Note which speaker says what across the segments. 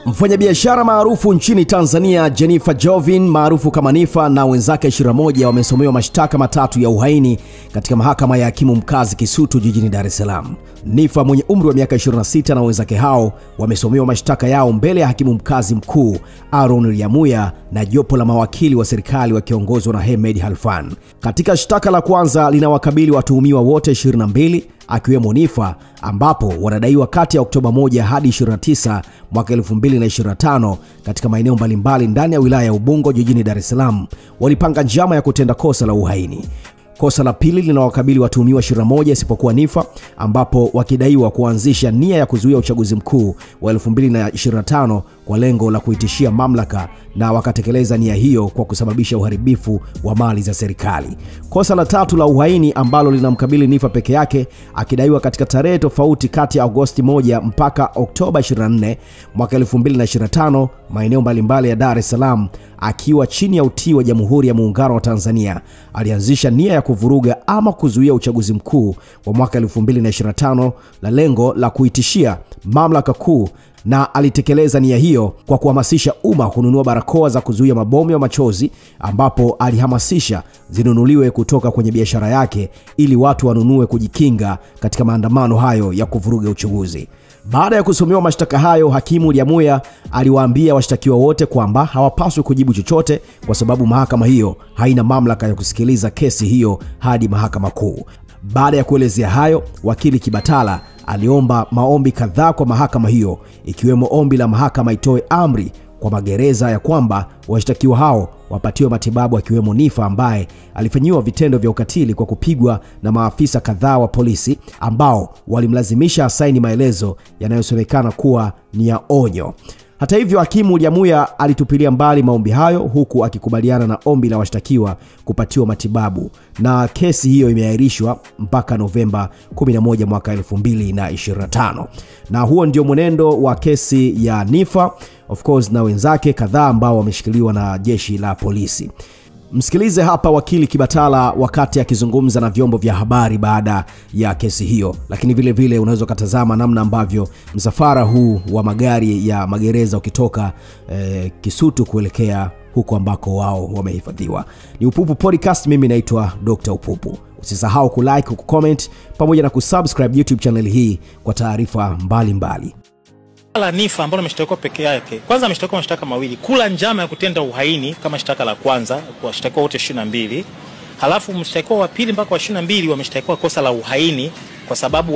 Speaker 1: Mfanyabiashara maarufu nchini Tanzania Jennifer Jovin maarufu kama Nifa na wenzake 21 wamesomewa mashtaka matatu ya uhaini katika mahakama ya hakimu mkazi Kisutu jijini Dar es Salaam. Nifa mwenye umri wa miaka 26 na wenzake hao wamesomewa mashtaka yao mbele ya hakimu mkazi mkuu Aaron Lyamuya na jopo la mawakili wa serikali wakiongozwa na Hemed Halfan. Katika shtaka la kwanza linawakabili watuhumiwa wote 22 akiwemo Nifa, ambapo wanadaiwa kati ya Oktoba 1 hadi 29 mwaka 2025 katika maeneo mbalimbali ndani ya wilaya ya Ubungo jijini Dar es Salaam walipanga njama ya kutenda kosa la uhaini. Kosa la pili linawakabili watuhumiwa 21 isipokuwa Nifa, ambapo wakidaiwa kuanzisha nia ya kuzuia uchaguzi mkuu wa 2025 kwa lengo la kuitishia mamlaka na wakatekeleza nia hiyo kwa kusababisha uharibifu wa mali za serikali. Kosa la tatu la uhaini ambalo linamkabili Nifa peke yake, akidaiwa katika tarehe tofauti kati ya Agosti 1 mpaka Oktoba 24 mwaka 2025 maeneo mbalimbali ya Dar es Salaam, akiwa chini ya utii wa Jamhuri ya Muungano wa Tanzania, alianzisha nia ya kuvuruga ama kuzuia uchaguzi mkuu wa mwaka 2025 la lengo la kuitishia mamlaka kuu, na alitekeleza nia hiyo kwa kuhamasisha umma kununua barakoa za kuzuia mabomu ya machozi, ambapo alihamasisha zinunuliwe kutoka kwenye biashara yake ili watu wanunue kujikinga katika maandamano hayo ya kuvuruga uchaguzi. Baada ya kusomewa mashtaka hayo, hakimu Lyamuya aliwaambia washtakiwa wote kwamba hawapaswi kujibu chochote kwa sababu mahakama hiyo haina mamlaka ya kusikiliza kesi hiyo hadi mahakama kuu. Baada ya kuelezea hayo, wakili Kibatala aliomba maombi kadhaa kwa mahakama hiyo, ikiwemo ombi la mahakama itoe amri kwa magereza ya kwamba washtakiwa hao wapatiwe matibabu, akiwemo Nifa ambaye alifanyiwa vitendo vya ukatili kwa kupigwa na maafisa kadhaa wa polisi ambao walimlazimisha asaini maelezo yanayosemekana kuwa ni ya onyo. Hata hivyo, hakimu Lyamuya alitupilia mbali maombi hayo huku akikubaliana na ombi la washtakiwa kupatiwa matibabu, na kesi hiyo imeahirishwa mpaka Novemba 11 mwaka 2025. Na huo ndio mwenendo wa kesi ya Nifa, of course, na wenzake kadhaa ambao wameshikiliwa na jeshi la polisi. Msikilize hapa wakili Kibatala wakati akizungumza na vyombo vya habari baada ya kesi hiyo, lakini vile vile unaweza kutazama namna ambavyo msafara huu wa magari ya magereza ukitoka Kisutu kuelekea huko ambako wao wamehifadhiwa. Ni Upupu Podcast, mimi naitwa Dr. Upupu. Usisahau kulike, kucomment pamoja na kusubscribe YouTube channel hii kwa taarifa mbalimbali.
Speaker 2: La Nifa ambalo ameshtakiwa peke yake, kwanza ameshtakiwa mashtaka mawili: kula njama ya kutenda uhaini kama shtaka la kwanza kwa washtakiwa wote 22, halafu mshtakiwa wa pili mpaka wa 22 wameshtakiwa kosa la uhaini kwa sababu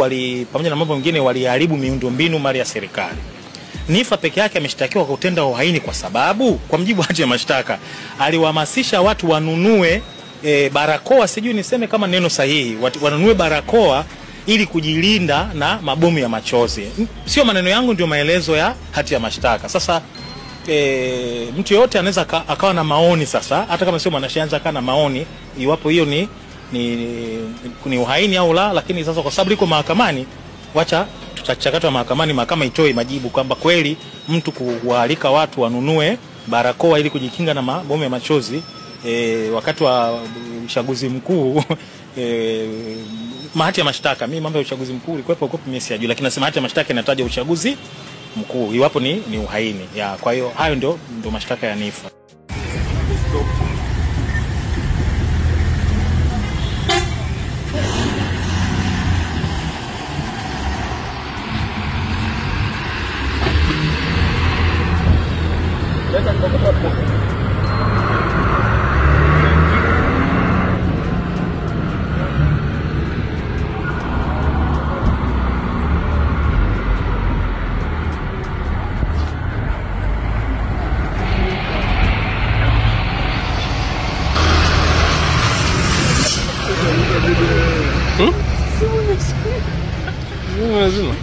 Speaker 2: pamoja na mambo mengine waliharibu miundombinu mali ya serikali. Nifa peke yake ameshtakiwa kutenda uhaini kwa sababu kwa mjibu wa hati ya mashtaka aliwahamasisha watu wanunue barakoa, sijui niseme kama neno sahihi, wanunue barakoa ili kujilinda na mabomu ya machozi. Sio maneno yangu, ndio maelezo ya hati ya mashtaka. Sasa mtu yote anaweza akawa na maoni, sasa hata kama sio mwanasheria akawa na maoni iwapo hiyo ni uhaini au la, lakini sasa kwa sababu liko mahakamani, wacha tutachakatwa mahakamani, mahakama itoe majibu kwamba kweli mtu kuwaalika watu wanunue barakoa ili kujikinga na mabomu ya machozi wakati wa uchaguzi mkuu mahati ya mashtaka, mimi mambo ya uchaguzi mkuu ilikuwepo kwa mimi sijui, lakini nasema hati ya mashtaka inataja uchaguzi mkuu iwapo ni uhaini. Kwa hiyo hayo ndio mashtaka ya Nifa.
Speaker 3: Lazima.